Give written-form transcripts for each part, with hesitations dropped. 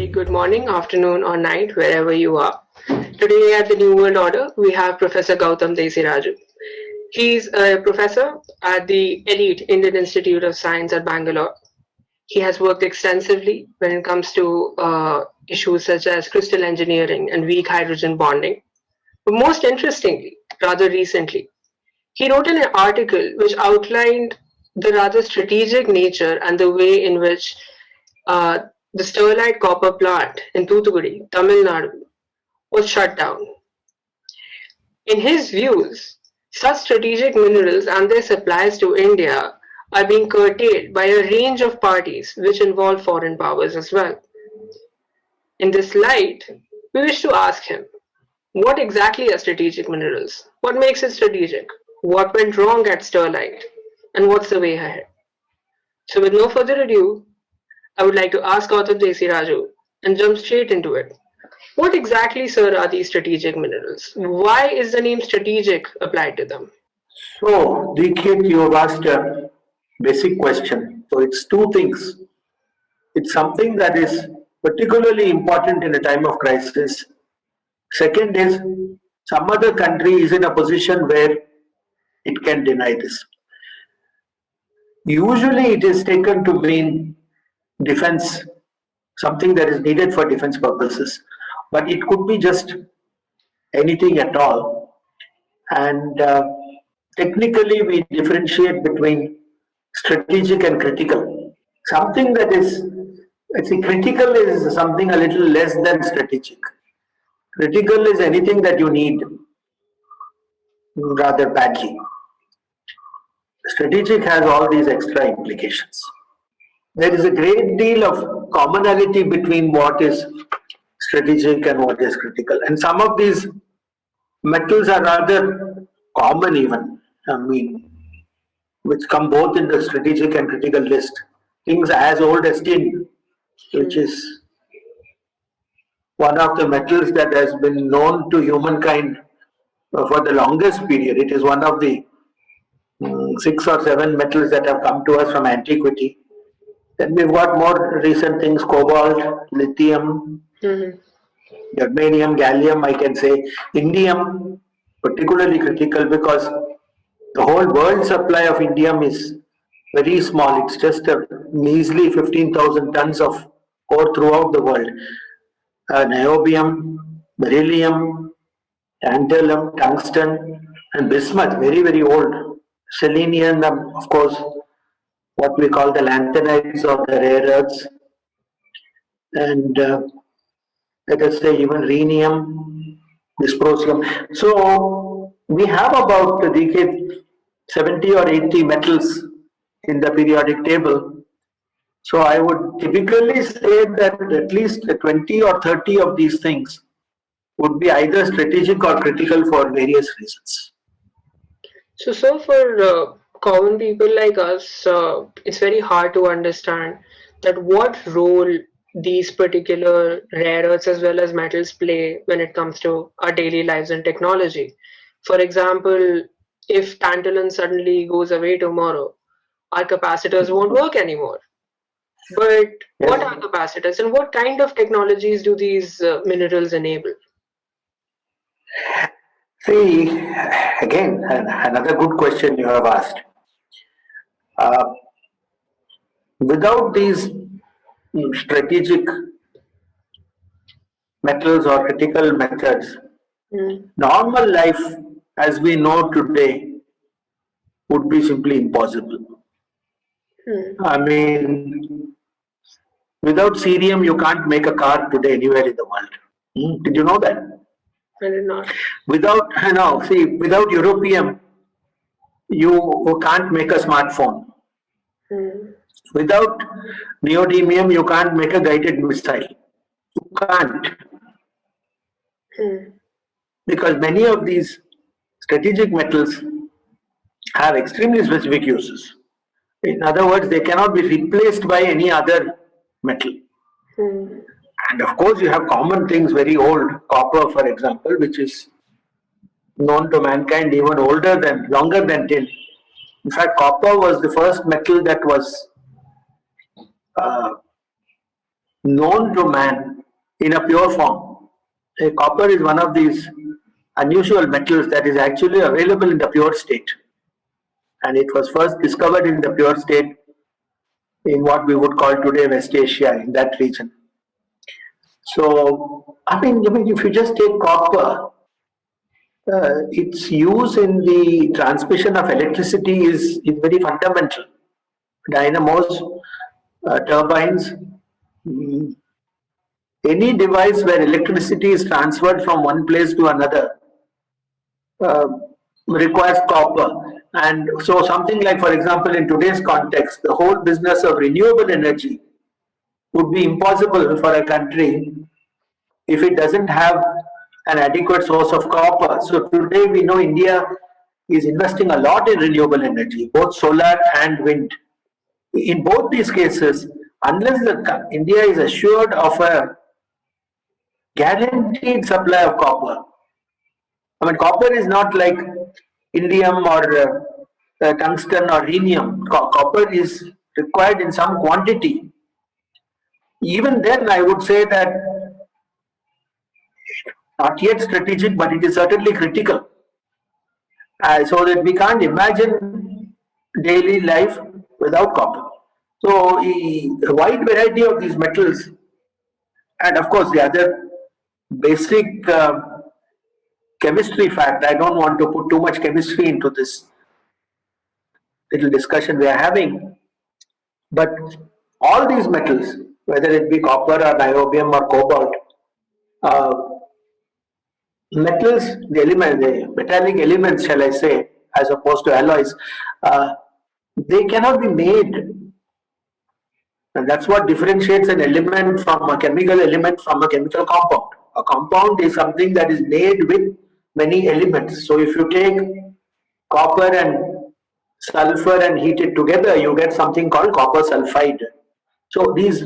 very good morning, afternoon, or night, wherever you are. Today at the New World Order, we have Professor Gautam Desiraju. He's a professor at the elite Indian Institute of Science at Bangalore. He has worked extensively when it comes to issues such as crystal engineering and weak hydrogen bonding. But most interestingly, rather recently, he wrote an article which outlined the rather strategic nature and the way in which uh, the Sterlite copper plant in Toothukudi, Tamil Nadu, was shut down. In his views, such strategic minerals and their supplies to India are being curtailed by a range of parties which involve foreign powers as well. In this light, we wish to ask him, what exactly are strategic minerals? What makes it strategic? What went wrong at Sterlite? And what's the way ahead? So with no further ado, I would like to ask Gautam Desiraju and jump straight into it. What exactly, sir, are these strategic minerals? Why is the name strategic applied to them? So, Deekhit, you have asked a basic question. So, it's two things. It's something that is particularly important in a time of crisis. Second is, some other country is in a position where it can deny this. Usually, it is taken to mean defense, something that is needed for defense purposes, but it could be just anything at all. And technically, we differentiate between strategic and critical. Something that is, critical is something a little less than strategic. Critical is anything that you need rather badly. Strategic has all these extra implications. There is a great deal of commonality between what is strategic and what is critical. And some of these metals are rather common even, which come both in the strategic and critical list. Things as old as tin, which is one of the metals that has been known to humankind for the longest period. It is one of the 6 or 7 metals that have come to us from antiquity. Then we've got more recent things: cobalt, lithium, germanium, gallium, I can say. Indium, particularly critical because the whole world supply of indium is very small. It's just a measly 15,000 tons of ore throughout the world. Niobium, beryllium, tantalum, tungsten, and bismuth, very, very old. Selenium, of course, what we call the lanthanides or the rare earths. And let us say even rhenium, dysprosium. So we have about a decade 70 or 80 metals in the periodic table. So I would typically say that at least 20 or 30 of these things would be either strategic or critical for various reasons. So for common people like us, it's very hard to understand that what role these particular rare earths as well as metals play when it comes to our daily lives and technology. For example, if tantalum suddenly goes away tomorrow, our capacitors won't work anymore. But what are capacitors and what kind of technologies do these minerals enable? See, again, another good question you have asked. Without these strategic metals or critical methods, normal life as we know today would be simply impossible. I mean, without cerium, you can't make a car today anywhere in the world. Did you know that? I did not. Without Europium, you can't make a smartphone. Without neodymium, you can't make a guided missile. You can't. Because many of these strategic metals have extremely specific uses. In other words, they cannot be replaced by any other metal. And of course, you have common things, very old, copper, for example, which is known to mankind even longer than tin. In fact, copper was the first metal that was known to man in a pure form. Copper is one of these unusual metals that is actually available in the pure state. And it was first discovered in the pure state in what we would call today West Asia, in that region. So, if you just take copper, its use in the transmission of electricity is very fundamental. Dynamos, turbines, mm, any device where electricity is transferred from one place to another uh, requires copper. And so something like, for example, in today's context, the whole business of renewable energy would be impossible for a country if it doesn't have an adequate source of copper. So today we know India is investing a lot in renewable energy, both solar and wind. In both these cases, unless India is assured of a guaranteed supply of copper, copper is not like indium or tungsten or rhenium. Copper is required in some quantity. Even then, I would say that not yet strategic, but it is certainly critical. So that we can't imagine daily life without copper. So a wide variety of these metals, and of course the other basic chemistry fact. I don't want to put too much chemistry into this little discussion we are having, but all these metals, whether it be copper or niobium or cobalt, uh, metals, the metallic elements, shall I say, as opposed to alloys, they cannot be made. And that's what differentiates an element from a chemical element from a chemical compound. A compound is something that is made with many elements. So if you take copper and sulfur and heat it together, you get something called copper sulfide. So these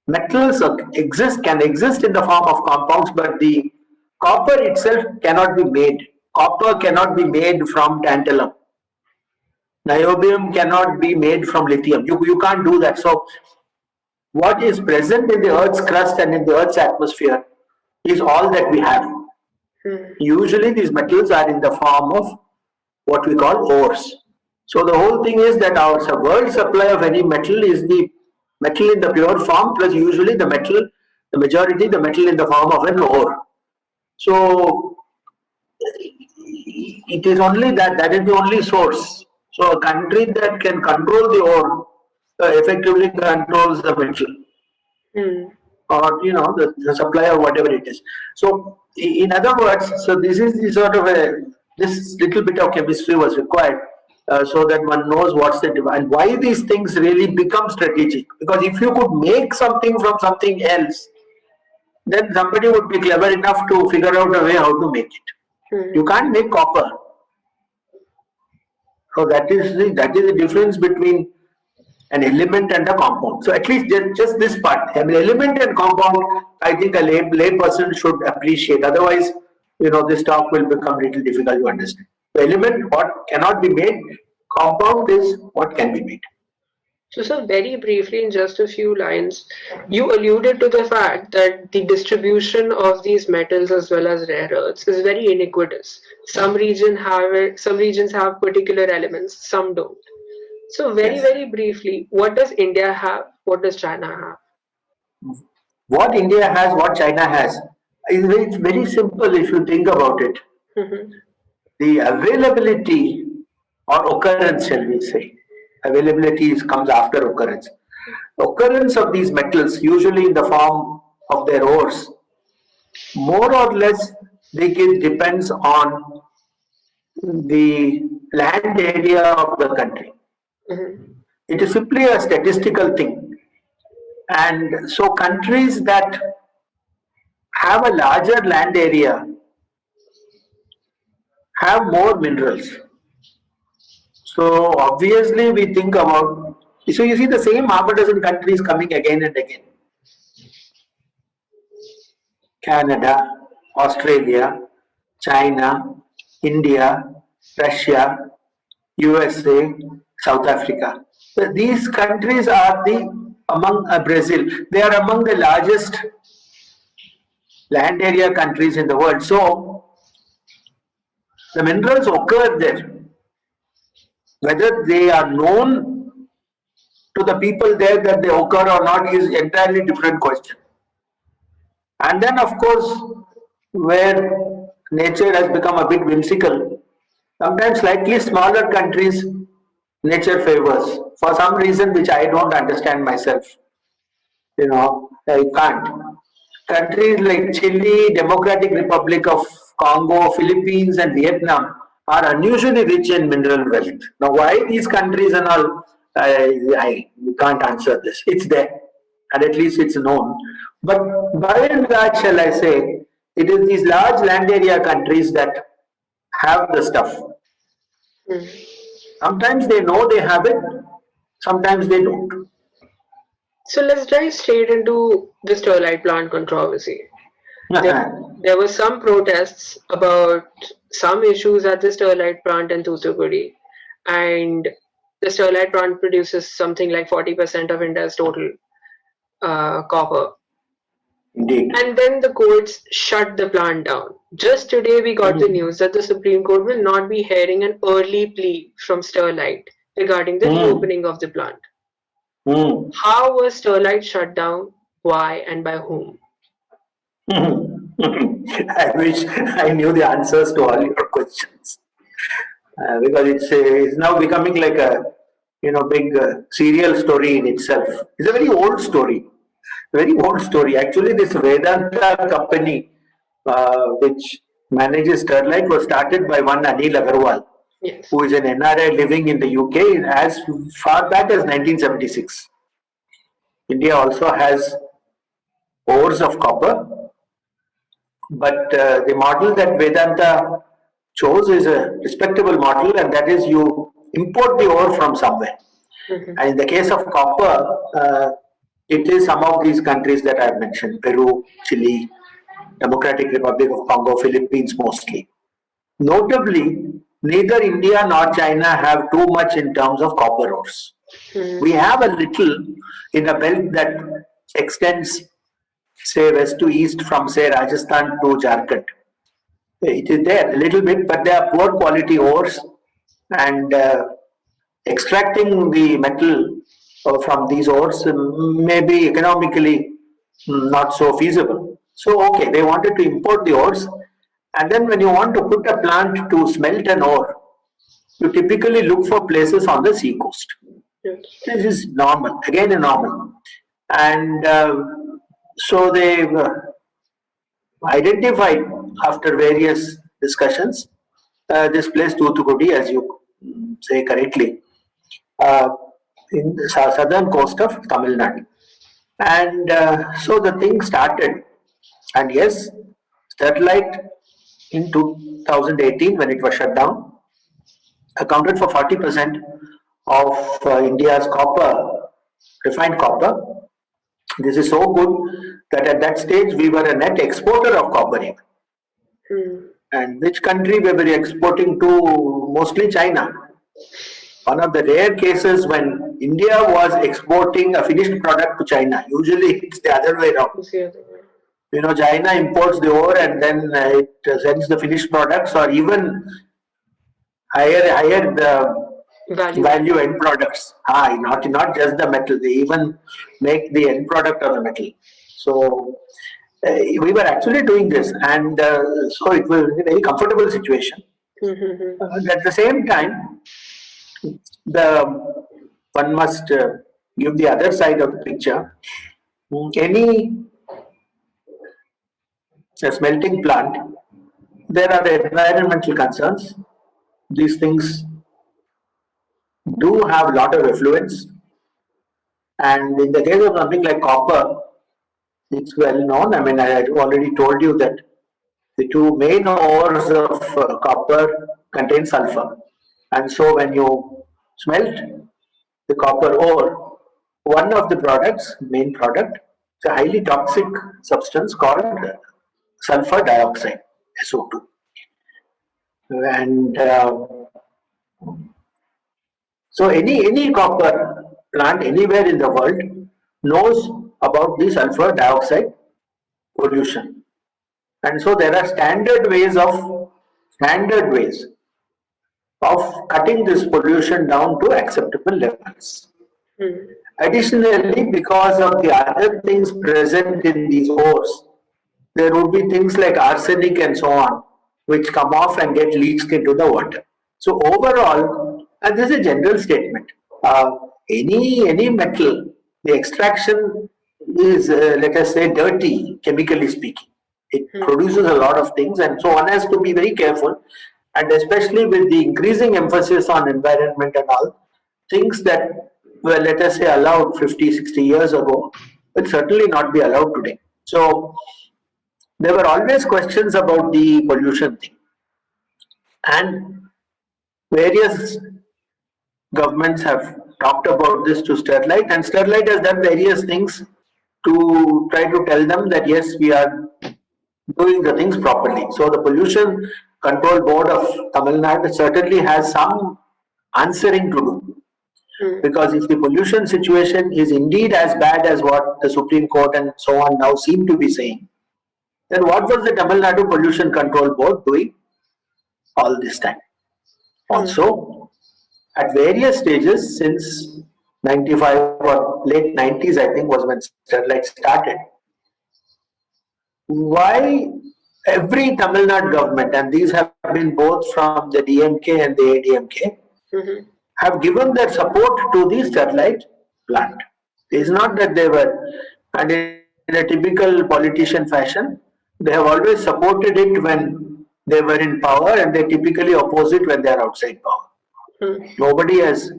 metals can exist in the form of compounds, but the copper itself cannot be made. Copper cannot be made from tantalum. Niobium cannot be made from lithium. You can't do that. So what is present in the Earth's crust and in the Earth's atmosphere is all that we have. Usually these metals are in the form of what we call ores. So the whole thing is that our world supply of any metal is the metal in the pure form, plus usually the majority the metal in the form of an ore. So it is only that is the only source. So a country that can control the ore effectively controls the metal. Or the supply or whatever it is. So in other words, so this is the sort of this little bit of chemistry was required so that one knows what's the and why these things really become strategic. Because if you could make something from something else, then somebody would be clever enough to figure out a way how to make it. You can't make copper. So that is the difference between an element and a compound. So at least just this part, element and compound, I think a lay person should appreciate. Otherwise, this talk will become a little difficult to understand. The element, what cannot be made, compound is what can be made. So, sir, very briefly, in just a few lines, you alluded to the fact that the distribution of these metals as well as rare earths is very iniquitous. Some regions have particular elements, some don't. So, very briefly, what does India have? What does China have? What India has, what China has, it's very simple if you think about it. The availability or occurrence, shall we say, availability comes after occurrence. Occurrence of these metals, usually in the form of their ores, more or less depends on the land area of the country. It is simply a statistical thing. And so countries that have a larger land area have more minerals. So obviously we think about, so you see the same half a dozen countries coming again and again. Canada, Australia, China, India, Russia, USA, South Africa. So these countries are the among Brazil. They are among the largest land area countries in the world. So the minerals occur there. Whether they are known to the people there that they occur or not is entirely different question. And then of course, where nature has become a bit whimsical, sometimes slightly smaller countries nature favors for some reason which I don't understand myself. I can't. Countries like Chile, Democratic Republic of Congo, Philippines, and Vietnam are unusually rich in mineral wealth. Now, why these countries and all, I can't answer this. It's there, and at least it's known. But by and large, shall I say, it is these large land area countries that have the stuff. Sometimes they know they have it, sometimes they don't. So let's dive straight into the Sterlite plant controversy. There were some protests about some issues at the Sterlite plant in Toothukudi, and the Sterlite plant produces something like 40% of India's total copper. Indeed. And then the courts shut the plant down. Just today we got the news that the Supreme Court will not be hearing an early plea from Sterlite regarding the reopening of the plant. How was Sterlite shut down? Why and by whom? I wish I knew the answers to all your questions, because it's now becoming like a big serial story in itself. It's a very old story, Actually, this Vedanta company, which manages Sterlite, was started by one Anil Agarwal, who is an NRI living in the UK as far back as 1976. India also has ores of copper, but the model that Vedanta chose is a respectable model, and that is you import the ore from somewhere. And in the case of copper, it is some of these countries that I have mentioned: Peru, Chile, Democratic Republic of Congo, Philippines mostly. Notably, neither India nor China have too much in terms of copper ores. We have a little in a belt that extends, say, west to east from, say, Rajasthan to Jharkhand. It is there a little bit, but they are poor quality ores, and extracting the metal from these ores may be economically not so feasible. So, okay, they wanted to import the ores, and then when you want to put a plant to smelt an ore, you typically look for places on the sea coast. This is normal, again a normal. And so they identified, after various discussions, this place Toothukudi, as you say correctly, in the southern coast of Tamil Nadu. And so the thing started, and yes, Sterlite in 2018, when it was shut down, accounted for 40% of India's copper, refined copper. This is so good that at that stage we were a net exporter of copper even. And which country we were exporting to? Mostly China. One of the rare cases when India was exporting a finished product to China. Usually it's the other way around. China imports the ore and then it sends the finished products, or even higher the value end products. Not just the metal. They even make the end product of the metal. So we were actually doing this, and so it was a very comfortable situation. At the same time, one must give the other side of the picture. Any smelting plant, there are environmental concerns. These things do have a lot of effluents, and in the case of something like copper, it's well known. I mean, I already told you that the two main ores of copper contain sulfur, and so when you smelt the copper ore, one of the products, main product, is a highly toxic substance called sulfur dioxide, SO2. And so any copper plant anywhere in the world knows about the sulfur dioxide pollution. And so there are standard ways of cutting this pollution down to acceptable levels. Additionally, because of the other things present in these ores, there would be things like arsenic and so on, which come off and get leached into the water. So overall, and this is a general statement, any metal, the extraction is, let us say, dirty, chemically speaking. It produces a lot of things, and so one has to be very careful, and especially with the increasing emphasis on environment and all, things that were, let us say, allowed 50, 60 years ago will certainly not be allowed today. So there were always questions about the pollution thing, and various governments have talked about this to Sterlite, and Sterlite has done various things to try to tell them that yes, we are doing the things properly. So the Pollution Control Board of Tamil Nadu certainly has some answering to do. Because if the pollution situation is indeed as bad as what the Supreme Court and so on now seem to be saying, then what was the Tamil Nadu Pollution Control Board doing all this time? Also, at various stages since 95 or late 90s, I think was when Sterlite started, why every Tamil Nadu government, and these have been both from the DMK and the ADMK, have given their support to the Sterlite plant. It's not that they were, and in a typical politician fashion, they have always supported it when they were in power, and they typically oppose it when they are outside power. Nobody has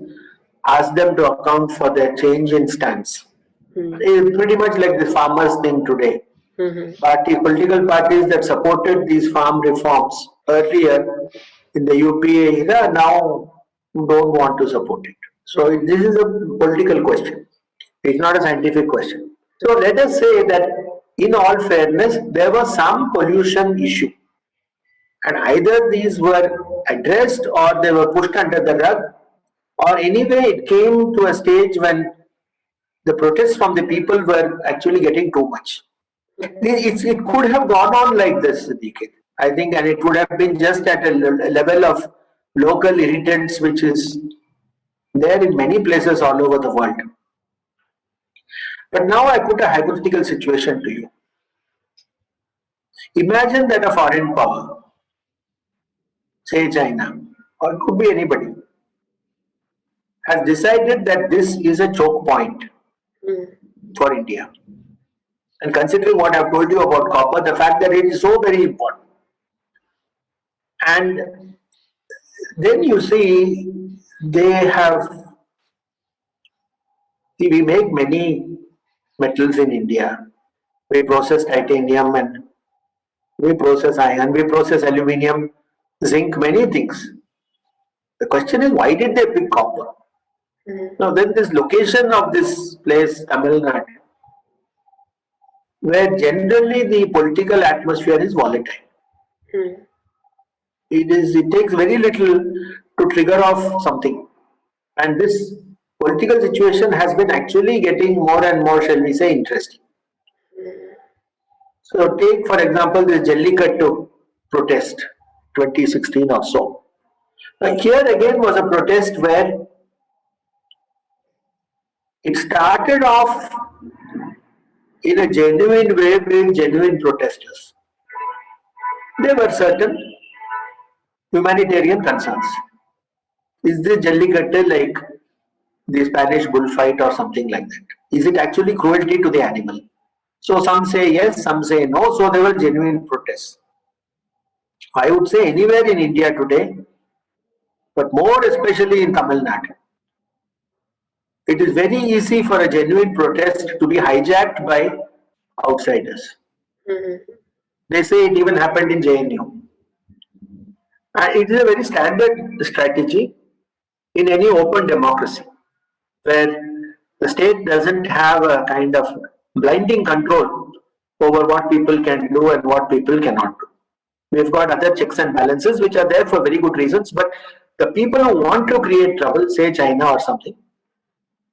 asked them to account for their change in stance. It's pretty much like the farmers thing today. Political parties that supported these farm reforms earlier in the UPA era now don't want to support it. So this is a political question. It's not a scientific question. So let us say that in all fairness, there was some pollution issue. And either these were addressed or they were pushed under the rug, or anyway it came to a stage when the protests from the people were actually getting too much. It could have gone on like this, Deekhit, I think, and it would have been just at a level of local irritants, which is there in many places all over the world. But now I put a hypothetical situation to you. Imagine that a foreign power, say China, or it could be anybody, has decided that this is a choke point for India. And considering what I've told you about copper, the fact that it is so very important. And then you see, we make many metals in India. We process titanium and we process iron, we process aluminium, zinc, many things. The question is, why did they pick copper? Now then this location of this place, Tamil Nadu, where generally the political atmosphere is volatile. It takes very little to trigger off something. And this political situation has been actually getting more and more, shall we say, interesting. So take, for example, this Jallikattu protest, 2016 or so. Now here again was a protest where it started off in a genuine way with genuine protesters. There were certain humanitarian concerns. Is this Jallikattu like the Spanish bullfight or something like that? Is it actually cruelty to the animal? So some say yes, some say no, so there were genuine protests. I would say anywhere in India today, but more especially in Tamil Nadu, it is very easy for a genuine protest to be hijacked by outsiders. They say it even happened in JNU. And it is a very standard strategy in any open democracy, where the state doesn't have a kind of blinding control over what people can do and what people cannot do. We've got other checks and balances which are there for very good reasons, but the people who want to create trouble, say China or something,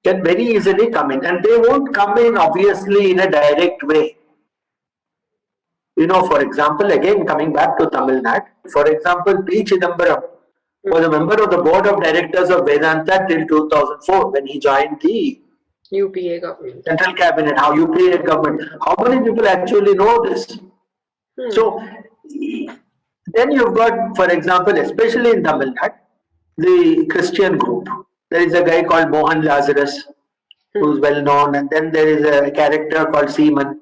can very easily come in, and they won't come in obviously in a direct way. For example, again coming back to Tamil Nadu, for example, P. Chidambaram was a member of the board of directors of Vedanta till 2004 when he joined the UPA government. central cabinet, how UPA government. How many people actually know this? So then you've got, for example, especially in Tamil Nadu, the Christian group. There is a guy called Mohan Lazarus, who's well known, and then there is a character called Seaman.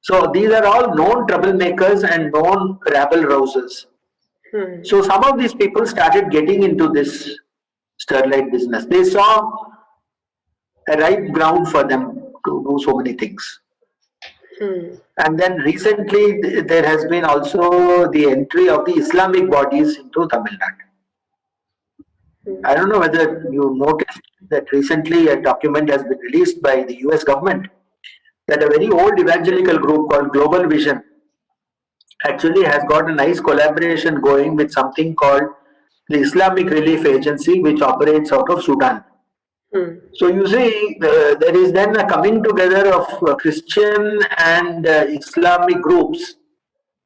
So these are all known troublemakers and known rabble rousers. So some of these people started getting into this Sterlite business. They saw a ripe ground for them to do so many things. And then recently there has been also the entry of the Islamic bodies into Tamil Nadu. I don't know whether you noticed that recently a document has been released by the US government that a very old evangelical group called Global Vision actually has got a nice collaboration going with something called the Islamic Relief Agency, which operates out of Sudan. So you see, there is then a coming together of Christian and Islamic groups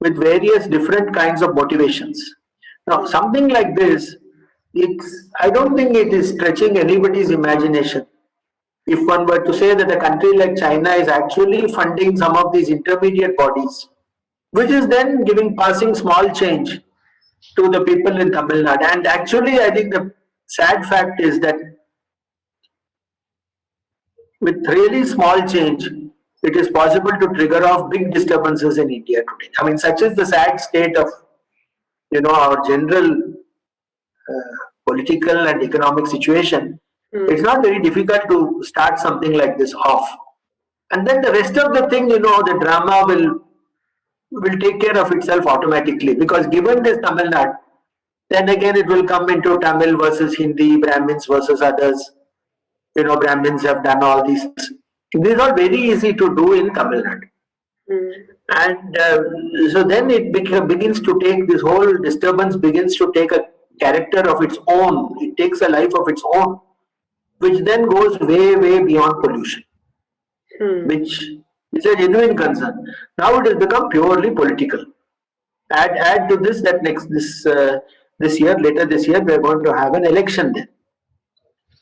with various different kinds of motivations. Now, something like this, I don't think it is stretching anybody's imagination. If one were to say that a country like China is actually funding some of these intermediate bodies, which is then passing small change to the people in Tamil Nadu. And actually, I think the sad fact is that with really small change, it is possible to trigger off big disturbances in India today. I mean, such is the sad state of, our general political and economic situation. It's not very difficult to start something like this off. And then the rest of the thing, the drama will take care of itself automatically, because given this Tamil Nadu, then again it will come into Tamil versus Hindi, Brahmins versus others. Brahmins have done all these. These are very easy to do in Tamil Nadu. And so then it begins to take, this whole disturbance begins to take a character of its own. It takes a life of its own, which then goes way, way beyond pollution, which is a genuine concern. Now it has become purely political. Add to this that later this year, we are going to have an election then.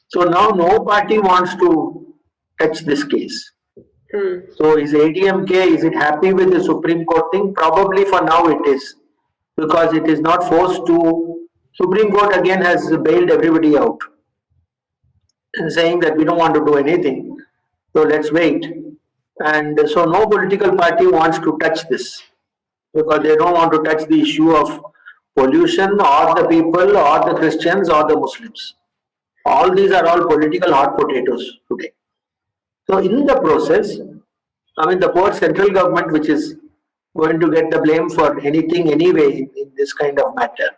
So now no party wants to touch this case. So is ADMK, is it happy with the Supreme Court thing? Probably for now it is, because it is not forced to. Supreme Court again has bailed everybody out and saying that we don't want to do anything, so let's wait. And so no political party wants to touch this, because they don't want to touch the issue of pollution or the people or the Christians or the Muslims. All these are all political hot potatoes today. So in the process, the poor central government, which is going to get the blame for anything anyway in this kind of matter,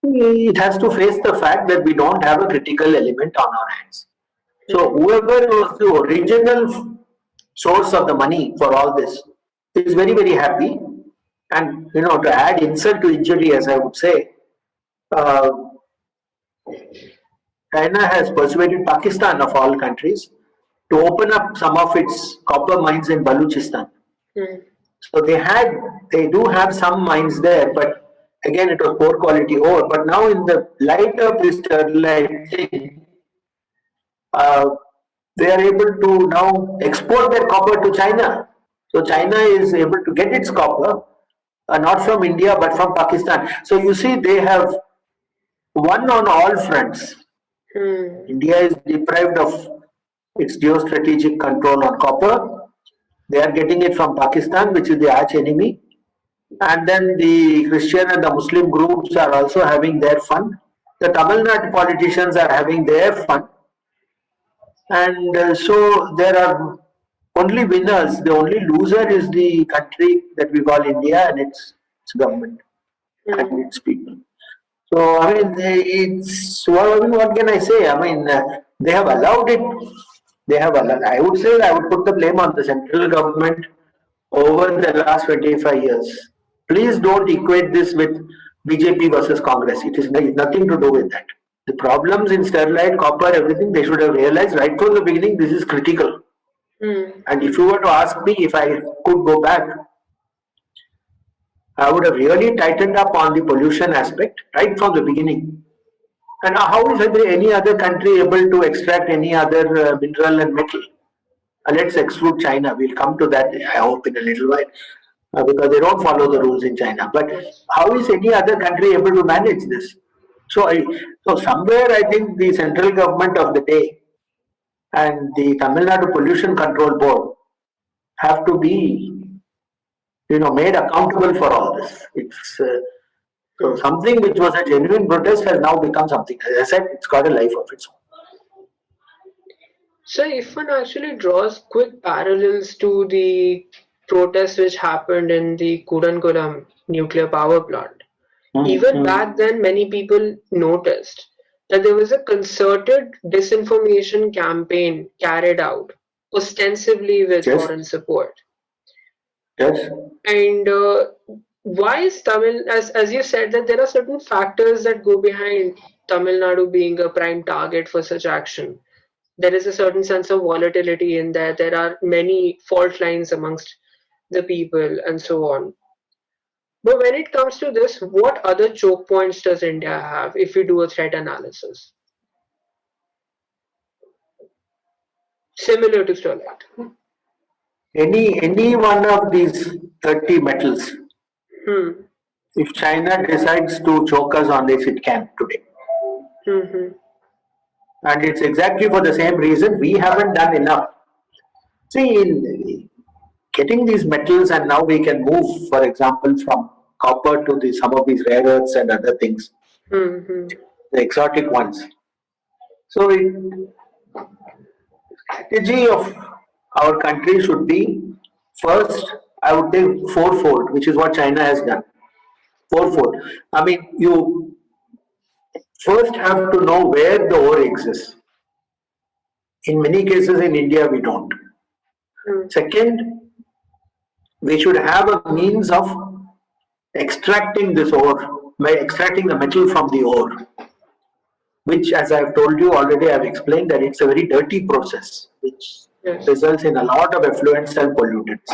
it has to face the fact that we don't have a critical element on our hands. So whoever was the original source of the money for all this is very, very happy. And to add insult to injury, as I would say, China has persuaded Pakistan, of all countries, to open up some of its copper mines in Balochistan. So they do have some mines there, but again it was poor quality ore. But now in the light of this Sterlite thing, they are able to now export their copper to China. So China is able to get its copper, not from India but from Pakistan. So you see, they have won on all fronts. India is deprived of its geostrategic control on copper. They are getting it from Pakistan, which is the arch enemy. And then the Christian and the Muslim groups are also having their fun. The Tamil Nadu politicians are having their fun. And so there are only winners. The only loser is the country that we call India and its government and its people. So what can I say? They have allowed it. I would say I would put the blame on the central government over the last 25 years. Please don't equate this with BJP versus Congress. It is nothing to do with that. The problems in Sterlite, copper, everything, they should have realized right from the beginning this is critical. And if you were to ask me if I could go back, I would have really tightened up on the pollution aspect right from the beginning. And how is any other country able to extract any other mineral and metal? Let's exclude China. We'll come to that, I hope, in a little while, because they don't follow the rules in China. But how is any other country able to manage this? So somewhere I think the central government of the day and the Tamil Nadu Pollution Control Board have to be, made accountable for all this. It's so something which was a genuine protest has now become something. As I said, it's got a life of its own. So if one actually draws quick parallels to the protests which happened in the Kudankulam nuclear power plant, even back then many people noticed that there was a concerted disinformation campaign carried out, ostensibly with foreign support. Yes. And why is Tamil, as you said, that there are certain factors that go behind Tamil Nadu being a prime target for such action? There is a certain sense of volatility in there. There are many fault lines amongst the people and so on. But when it comes to this, what other choke points does India have if we do a threat analysis? Similar to Sterlite. Any one of these 30 metals, if China decides to choke us on this, it can today. And it's exactly for the same reason we haven't done enough. See, in getting these metals, and now we can move, for example, from copper to some of these rare earths and other things, the exotic ones. So, the strategy of our country should be, first, I would say fourfold, which is what China has done. Fourfold. I mean, you first have to know where the ore exists. In many cases in India, we don't. Second, we should have a means of extracting this ore, by extracting the metal from the ore, which, as I've told you already, I've explained that it's a very dirty process, which results in a lot of effluents and pollutants.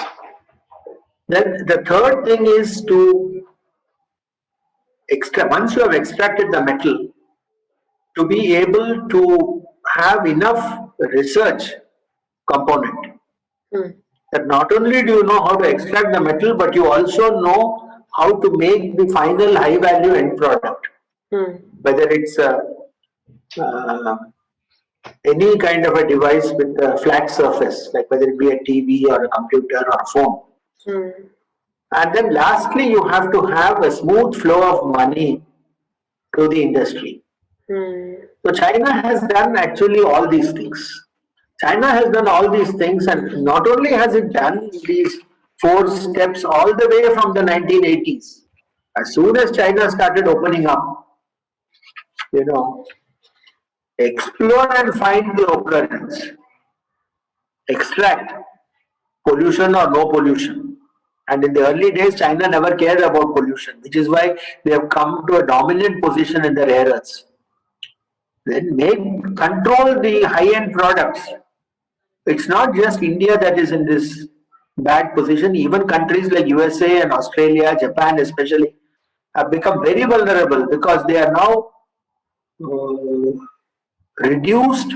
Then the third thing is to once you have extracted the metal, to be able to have enough research component that not only do you know how to extract the metal, but you also know how to make the final high value end product, whether it's any kind of a device with a flat surface, like whether it be a TV or a computer or a phone. And then lastly, you have to have a smooth flow of money to the industry. So China has done actually all these things. China has done all these things, and not only has it done these 4 steps all the way from the 1980s. As soon as China started opening up, explore and find the occurrence, extract, pollution or no pollution. And in the early days, China never cared about pollution, which is why they have come to a dominant position in the rare earths. Then control the high-end products. It's not just India that is in this bad position. Even countries like USA and Australia, Japan especially, have become very vulnerable because they are now reduced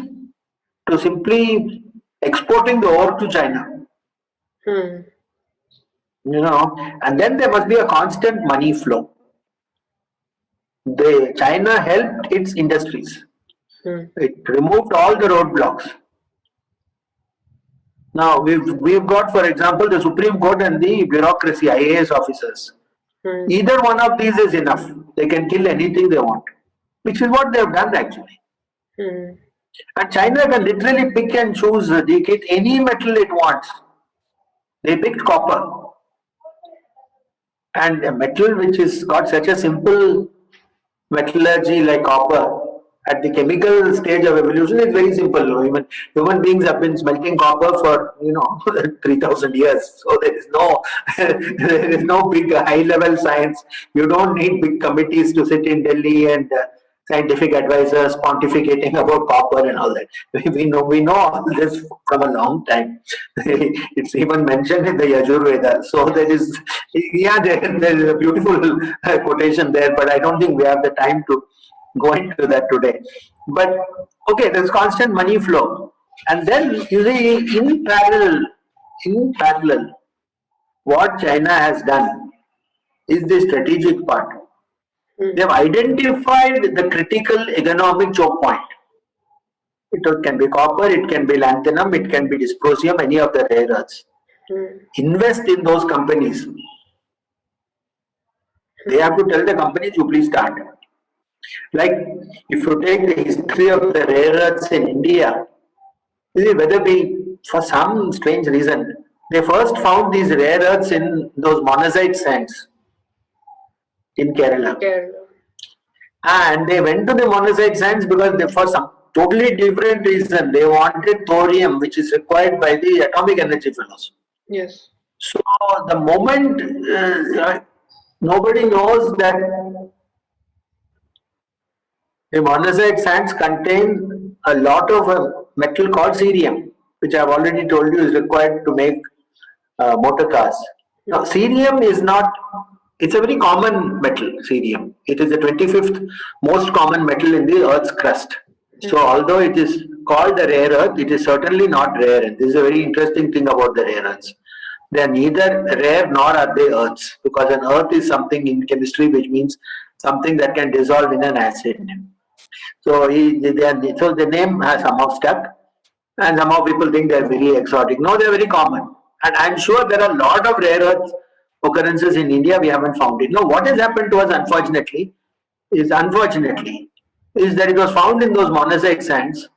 to simply exporting the ore to China. And then there must be a constant money flow. China helped its industries. It removed all the roadblocks. Now we've got, for example, the Supreme Court and the bureaucracy, IAS officers. Either one of these is enough. They can kill anything they want, which is what they have done actually. And China can literally pick and choose, Deekhit, any metal it wants. They picked copper. And a metal which has got such a simple metallurgy like copper, at the chemical stage of evolution, it's very simple. Even human beings have been smelting copper for 3,000 years. So there is no big high level science. You don't need big committees to sit in Delhi and scientific advisors pontificating about copper and all that. We know all this from a long time. It's even mentioned in the Yajurveda. So there is, there is a beautiful quotation there, but I don't think we have the time to go into that today. But okay, there's constant money flow, and then you see in parallel, what China has done is the strategic part. They have identified the critical economic choke point. It can be copper, it can be lanthanum, it can be dysprosium, any of the rare earths. Invest in those companies. They have to tell the companies to please start. Like if you take the history of the rare earths in India, whether for some strange reason, they first found these rare earths in those monazite sands in Kerala. And they went to the monazite sands because for some totally different reason, they wanted thorium, which is required by the atomic energy fellows. Yes. So the moment nobody knows that the monazite sands contain a lot of metal called cerium, which I have already told you is required to make motor cars. Now, cerium is not, it's a very common metal, cerium. It is the 25th most common metal in the Earth's crust. So, although it is called a rare earth, it is certainly not rare. And this is a very interesting thing about the rare earths. They are neither rare nor are they earths, because an earth is something in chemistry which means something that can dissolve in an acid. So, the name has somehow stuck, and somehow people think they are very exotic. No, they are very common. And I am sure there are a lot of rare earth occurrences in India, we haven't found it. No, what has happened to us, unfortunately, is that it was found in those monazite sands.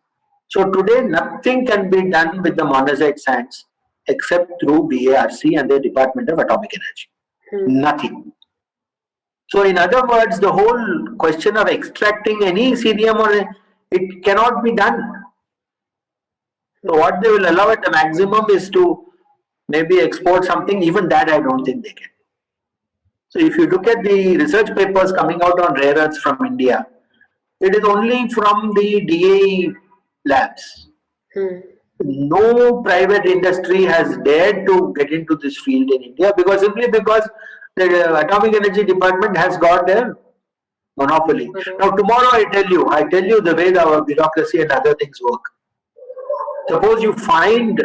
So today, nothing can be done with the monazite sands except through BARC and the Department of Atomic Energy. Nothing. So, in other words, the whole question of extracting any cerium it cannot be done. So, what they will allow at the maximum is to maybe export something. Even that, I don't think they can. So, if you look at the research papers coming out on rare earths from India, it is only from the DAE labs. No private industry has dared to get into this field in India simply because the Atomic Energy Department has got their monopoly. Now tomorrow I tell you the way our bureaucracy and other things work. Suppose you find,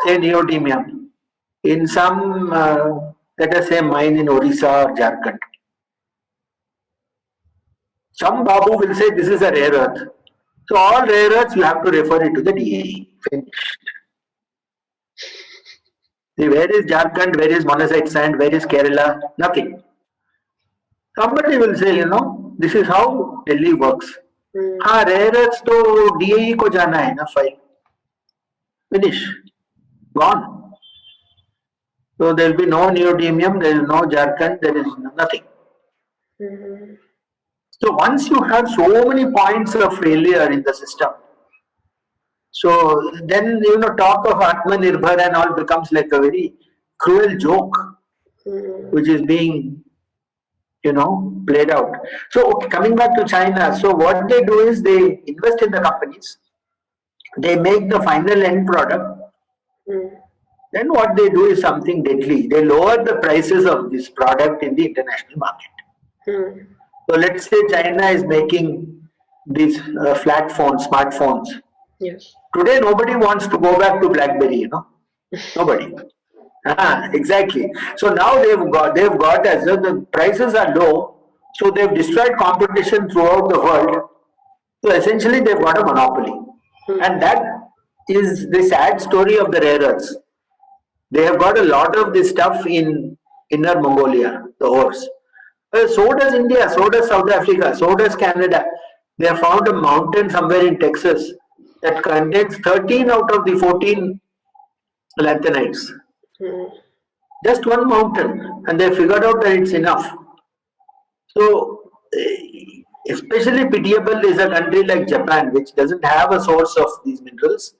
say, neodymium in some, let us say, mine in Orissa or Jharkhand. Some Babu will say this is a rare earth. So all rare earths you have to refer it to the DAE. Finished. See, where is Jharkhand? Where is monazite sand? Where is Kerala? Nothing. Somebody will say, this is how Delhi works. Rare earths to DAE ko jana hai na file. Finish. Gone. So there will be no neodymium, there is no Jharkhand, there is nothing. So once you have so many points of failure in the system, so then talk of Atmanirbhar and all becomes like a very cruel joke, which is being played out. So okay, coming back to China, so what they do is they invest in the companies, they make the final end product. Then what they do is something deadly. They lower the prices of this product in the international market. So let's say China is making these flat phones, smartphones. Yes. Today nobody wants to go back to BlackBerry, Nobody. Exactly. So now they've got as the prices are low, so they've destroyed competition throughout the world. So essentially they've got a monopoly. And that is the sad story of the rare earths. They have got a lot of this stuff in Inner Mongolia, the ores. So does India, so does South Africa, so does Canada. They have found a mountain somewhere in Texas that contains 13 out of the 14 lanthanides. Just one mountain, and they figured out that it's enough. So, especially pitiable is a country like Japan, which doesn't have a source of these minerals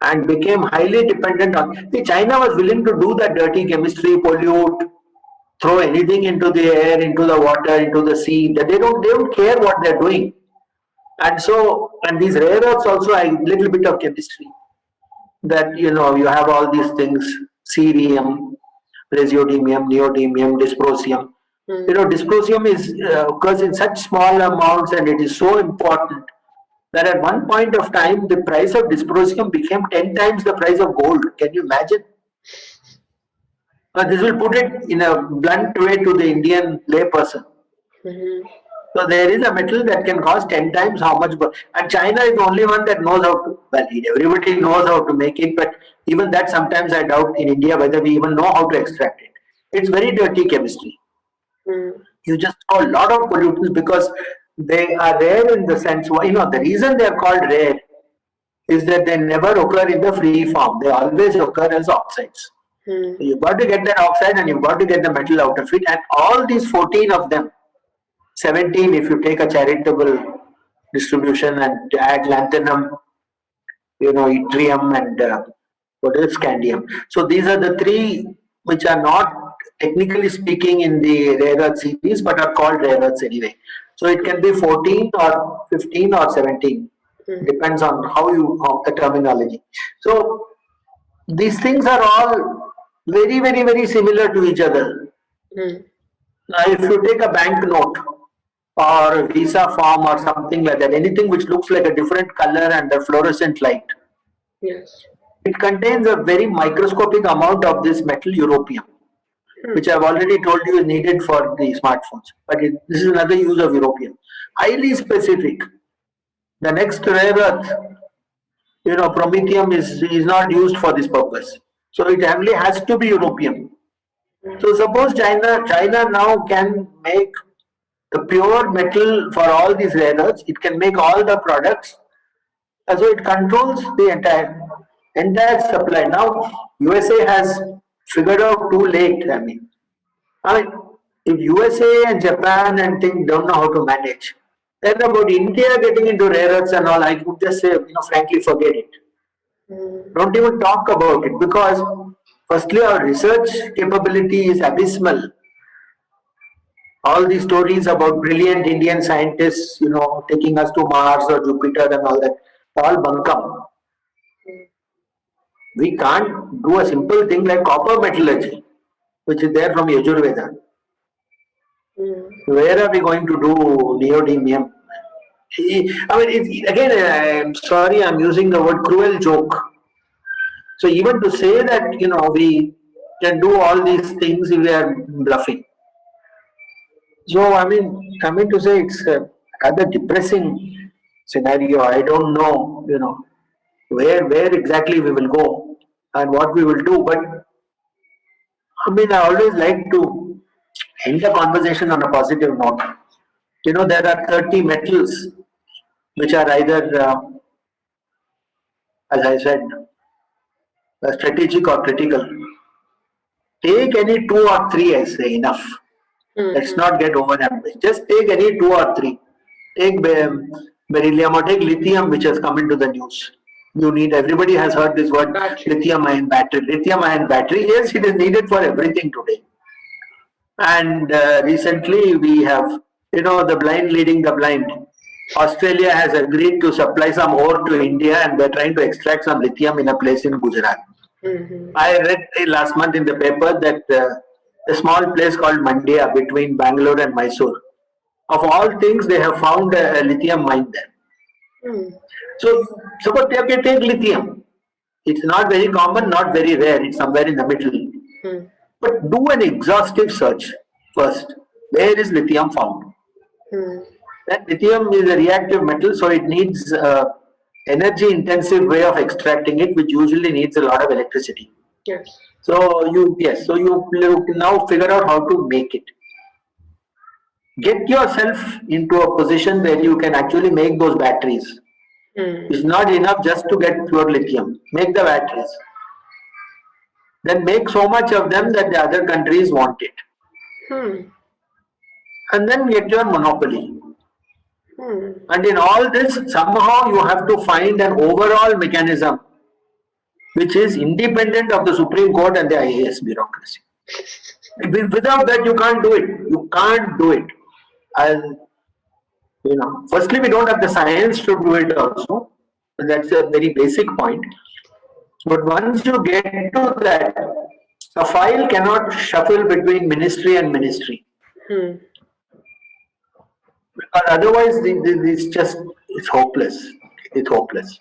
and became highly dependent on. China was willing to do that dirty chemistry, pollute, throw anything into the air, into the water, into the sea. They don't care what they're doing. And so, and these rare earths also a little bit of chemistry. That you have all these things: cerium, residuum, neodymium, dysprosium. Dysprosium is occurs in such small amounts, and it is so important that at one point of time the price of dysprosium became 10 times the price of gold. Can you imagine? This will put it in a blunt way to the Indian layperson. So there is a metal that can cost 10 times how much gold. And China is the only one that knows how to, well, everybody knows how to make it, but even that sometimes I doubt in India whether we even know how to extract it. It's very dirty chemistry. You just throw a lot of pollutants because they are rare in the sense, the reason they are called rare is that they never occur in the free form. They always occur as oxides. So you've got to get that oxide and you've got to get the metal out of it. And all these 14 of them, 17 if you take a charitable distribution and add lanthanum, yttrium and what else, scandium. So these are the three which are not technically speaking in the rare earth series but are called rare earths anyway. So it can be 14 or 15 or 17. Depends on how the terminology. So these things are all very, very, very similar to each other. Now, if you take a bank note or a visa form or something like that, anything which looks like a different color and a fluorescent light, it contains a very microscopic amount of this metal europium, which I've already told you is needed for the smartphones. But this is another use of europium, highly specific. The next rare earth, promethium is not used for this purpose. So it only has to be europium. So suppose China now can make the pure metal for all these rare earths. It can make all the products. So it controls the entire supply. Now USA has figured out too late. I mean, if USA and Japan and things don't know how to manage, then about India getting into rare earths and all, I would just say, frankly, forget it. Don't even talk about it, because firstly, our research capability is abysmal. All these stories about brilliant Indian scientists, taking us to Mars or Jupiter and all that, all bunkum. We can't do a simple thing like copper metallurgy, which is there from Yajurveda. Where are we going to do neodymium? Again, I'm sorry, I'm using the word cruel joke. So even to say that, we can do all these things, we are bluffing. So, I mean to say it's a rather depressing scenario. I don't know, where exactly we will go and what we will do. But, I always like to end the conversation on a positive note. There are 30 metals which are either, as I said, strategic or critical. Take any 2 or 3, I say, enough. Let's not get over ambitious. Just take any 2 or 3. Take beryllium or take lithium, which has come into the news. Everybody has heard this word, lithium ion battery. Lithium ion battery, yes, it is needed for everything today. And recently we have, the blind leading the blind. Australia has agreed to supply some ore to India, and they're trying to extract some lithium in a place in Gujarat. I read last month in the paper that a small place called Mandya between Bangalore and Mysore, of all things, they have found a lithium mine there. So suppose take lithium. It's not very common, not very rare. It's somewhere in the middle. But do an exhaustive search first. Where is lithium found? That lithium is a reactive metal, so it needs energy intensive way of extracting it, which usually needs a lot of electricity. So you now figure out how to make it. Get yourself into a position where you can actually make those batteries. It's not enough just to get pure lithium. Make the batteries. Then make so much of them that the other countries want it. And then get your monopoly. And in all this, somehow you have to find an overall mechanism which is independent of the Supreme Court and the IAS bureaucracy. Without that, you can't do it. You can't do it. And firstly, we don't have the science to do it also. That's a very basic point. But once you get to that, a file cannot shuffle between ministry and ministry. Because otherwise, it's hopeless. It's hopeless.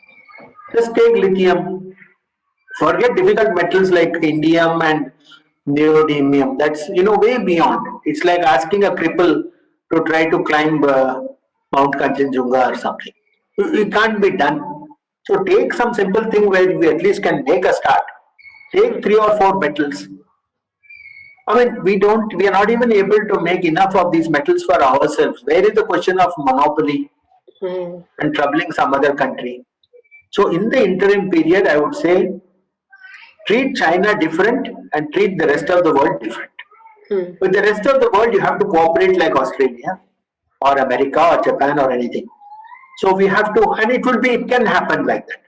Just take lithium. Forget difficult metals like indium and neodymium. That's way beyond. It's like asking a cripple to try to climb Mount Kanchenjunga or something. It can't be done. So take some simple thing where we at least can make a start. Take 3 or 4 metals. I mean, we are not even able to make enough of these metals for ourselves. Where is the question of monopoly and troubling some other country? So in the interim period, I would say, treat China different and treat the rest of the world different. With the rest of the world, you have to cooperate like Australia or America or Japan or anything. So we have to, and it can happen like that.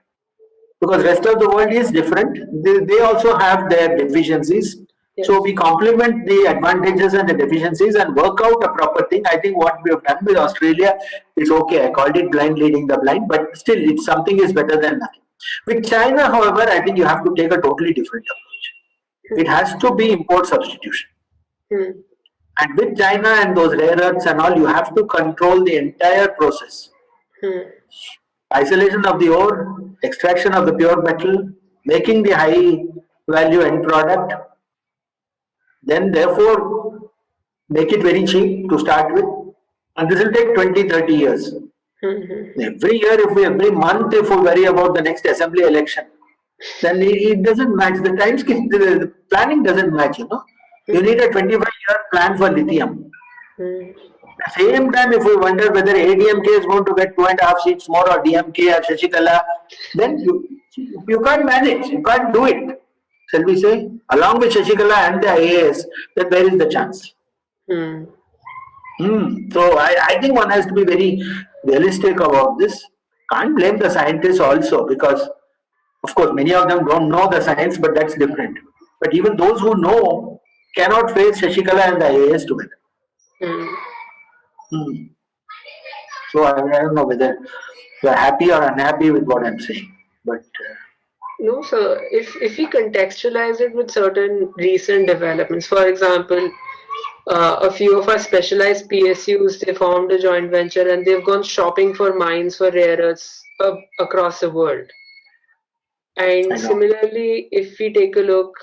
Because rest of the world is different. They also have their deficiencies. Yes. So we complement the advantages and the deficiencies and work out a proper thing. I think what we have done with Australia is okay. I called it blind leading the blind, but still, if something is better than nothing. With China, however, I think you have to take a totally different approach. It has to be import substitution. And with China and those rare earths and all, you have to control the entire process. Isolation of the ore, extraction of the pure metal, making the high value end product, then therefore make it very cheap to start with, and this will take 20-30 years. Every year, every month, if we worry about the next assembly election, then it doesn't match. The time scale, the planning doesn't match. You need a 25-year plan for lithium. At the same time, if we wonder whether ADMK is going to get 2.5 seats more or DMK or Shashikala, then you can't manage. You can't do it. Shall we say, along with Shashikala and the IAS, then where is the chance? So I think one has to be very realistic about this. Can't blame the scientists also, because of course many of them don't know the science, but that's different. But even those who know cannot face Shashikala and the IAS together. So I don't know whether you're happy or unhappy with what I'm saying, but no, sir. If we contextualize it with certain recent developments, for example, a few of our specialized PSUs, they formed a joint venture and they've gone shopping for mines for rare earths across the world. And similarly, if we take a look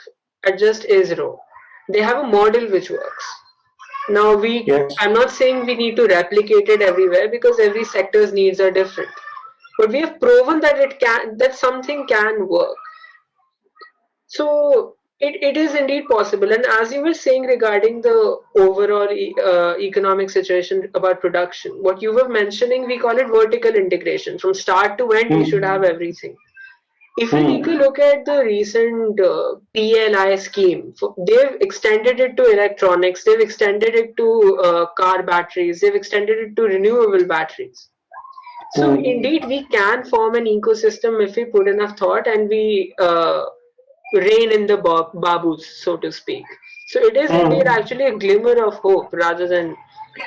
at just ISRO, they have a model which works. Now I'm not saying we need to replicate it everywhere, because every sector's needs are different. But we have proven that something can work. So it is indeed possible. And as you were saying regarding the overall economic situation about production, what you were mentioning, we call it vertical integration. From start to end, we should have everything. If we take a look at the recent PLI scheme, they've extended it to electronics, they've extended it to car batteries, they've extended it to renewable batteries. So indeed, we can form an ecosystem if we put enough thought and we rein in the babus, so to speak. So it is indeed actually a glimmer of hope rather than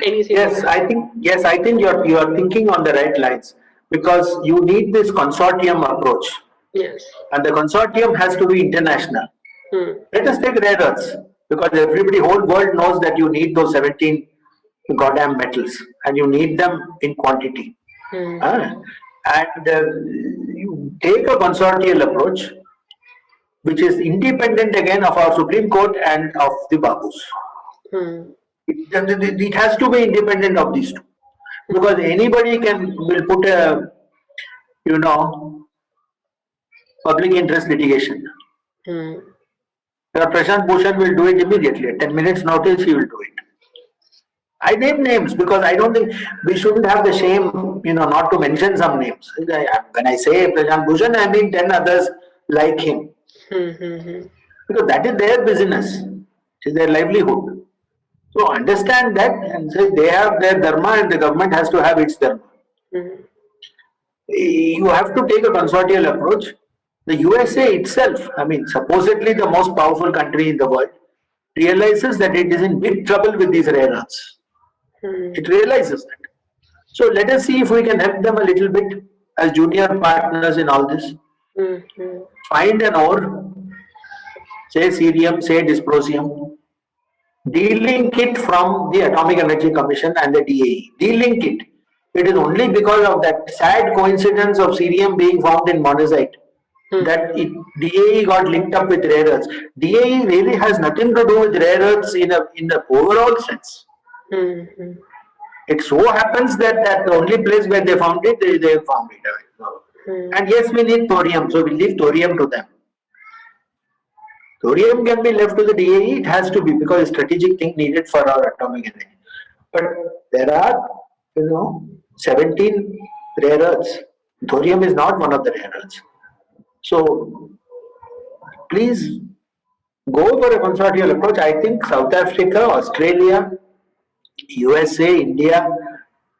anything else. I think you are thinking on the right lines, because you need this consortium approach. Yes. And the consortium has to be international. Let us take rare earths, because whole world knows that you need those 17 goddamn metals and you need them in quantity. And you take a consortial approach which is independent again of our Supreme Court and of the Babus. It has to be independent of these two, because anybody will put a public interest litigation. Prashant Bhushan will do it immediately. At 10 minutes notice, he will do it. I name names because I don't think we shouldn't have the shame, not to mention some names. When I say Prashant Bhushan, I mean 10 others like him. Because that is their business. It is their livelihood. So understand that and say they have their dharma and the government has to have its dharma. You have to take a consortial approach. The USA itself, supposedly the most powerful country in the world, realizes that it is in big trouble with these rare earths. It realizes that. So let us see if we can help them a little bit as junior partners in all this. Find an ore, say cerium, say dysprosium, de-link it from the Atomic Energy Commission and the DAE. De-link it. It is only because of that sad coincidence of cerium being found in monazite that DAE got linked up with rare earths. DAE really has nothing to do with rare earths in the overall sense. It so happens that the only place where they found it, they found it. And yes, we need thorium, so we leave thorium to them. Thorium can be left to the DAE, it has to be because it's a strategic thing needed for our atomic energy. But there are, 17 rare earths. Thorium is not one of the rare earths. So please go for a consortial approach. I think South Africa, Australia, USA, India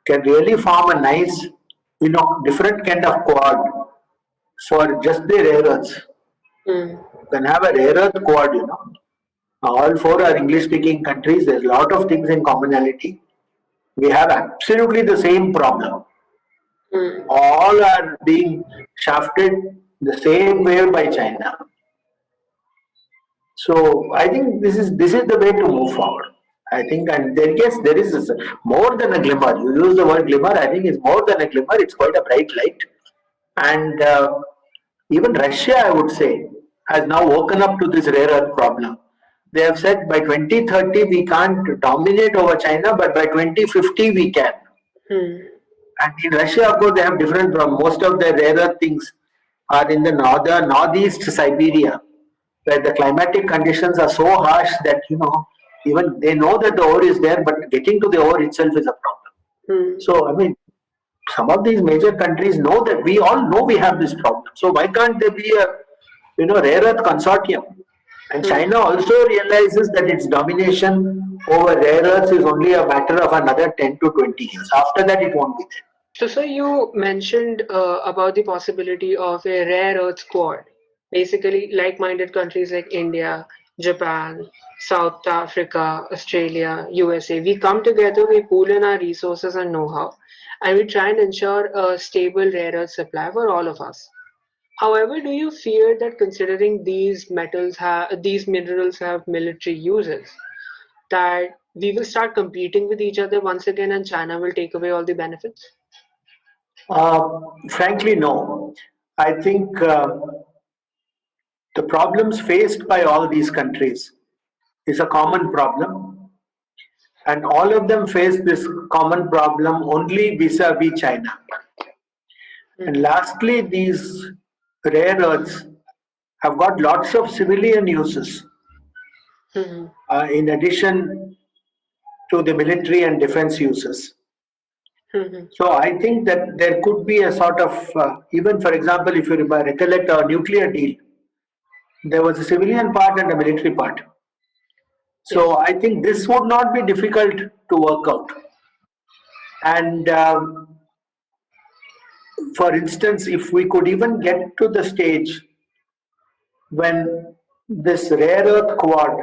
can really form a nice, different kind of quad for just the rare earths. Can have a rare earth quad, All four are English speaking countries. There's a lot of things in commonality. We have absolutely the same problem. All are being shafted the same way by China. So I think this is the way to move forward. I think, and there is more than a glimmer. You use the word glimmer. I think it's more than a glimmer. It's quite a bright light. And even Russia, I would say, has now woken up to this rare earth problem. They have said by 2030 we can't dominate over China, but by 2050 we can. And in Russia, of course, they have different problems. Most of the rare earth things are in the northeast Siberia, where the climatic conditions are so harsh that, even they know that the ore is there, but getting to the ore itself is a problem. So, I mean, some of these major countries know that we all know we have this problem. So why can't there be a, rare earth consortium? And China also realizes that its domination over rare earths is only a matter of another 10 to 20 years. After that, it won't be there. So, sir, you mentioned about the possibility of a rare earth quad. Basically, like-minded countries like India, Japan, South Africa, Australia, USA, we come together, we pool in our resources and know-how, and we try and ensure a stable rare earth supply for all of us. However, do you fear that considering these minerals have military uses, that we will start competing with each other once again and China will take away all the benefits? Frankly, no. I think the problems faced by all these countries is a common problem, and all of them face this common problem only vis-a-vis China. And lastly, these rare earths have got lots of civilian uses in addition to the military and defense uses. So I think that there could be a sort of, even for example, if you recollect our nuclear deal, there was a civilian part and a military part. So I think this would not be difficult to work out. And for instance, if we could even get to the stage when this rare earth quad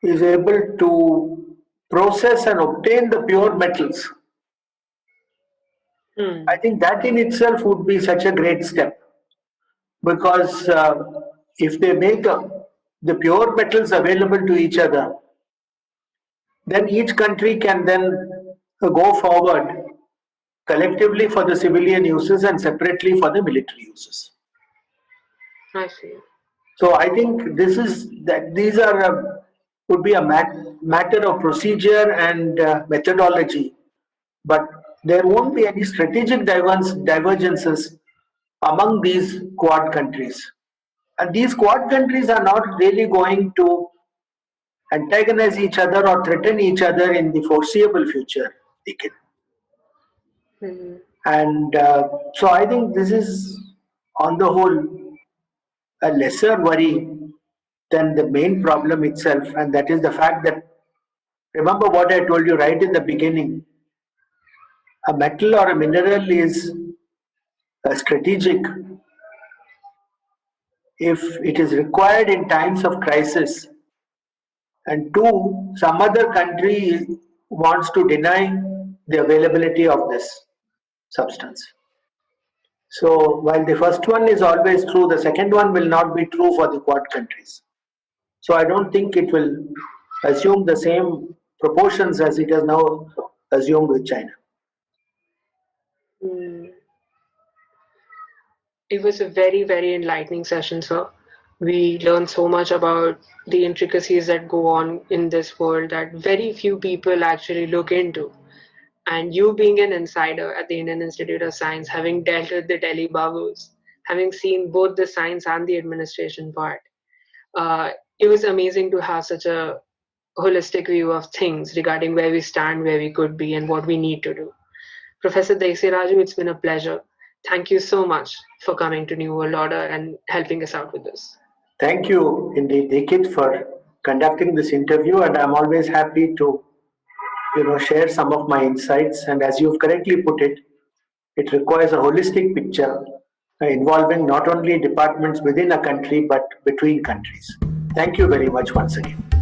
is able to process and obtain the pure metals, I think that in itself would be such a great step, because if they make the pure metals available to each other, then each country can then go forward collectively for the civilian uses and separately for the military uses. I see. So I think these are would be a matter of procedure and methodology, but there won't be any strategic divergences among these quad countries. And these quad countries are not really going to antagonize each other or threaten each other in the foreseeable future. And so I think this is, on the whole, a lesser worry than the main problem itself, and that is the fact that, remember what I told you right in the beginning, a metal or a mineral is strategic if it is required in times of crisis and two, some other country wants to deny the availability of this substance. So while the first one is always true, the second one will not be true for the Quad countries. So I don't think it will assume the same proportions as it has now assumed with China. Mm. It was a very, very enlightening session, sir. We learned so much about the intricacies that go on in this world that very few people actually look into. And you being an insider at the Indian Institute of Science, having dealt with the Delhi Babus, having seen both the science and the administration part, it was amazing to have such a holistic view of things regarding where we stand, where we could be, and what we need to do. Professor Desiraju, it's been a pleasure. Thank you so much for coming to New World Order and helping us out with this. Thank you indeed, Deekhit, for conducting this interview, and I'm always happy to share some of my insights. And as you've correctly put it, it requires a holistic picture involving not only departments within a country but between countries. Thank you very much once again.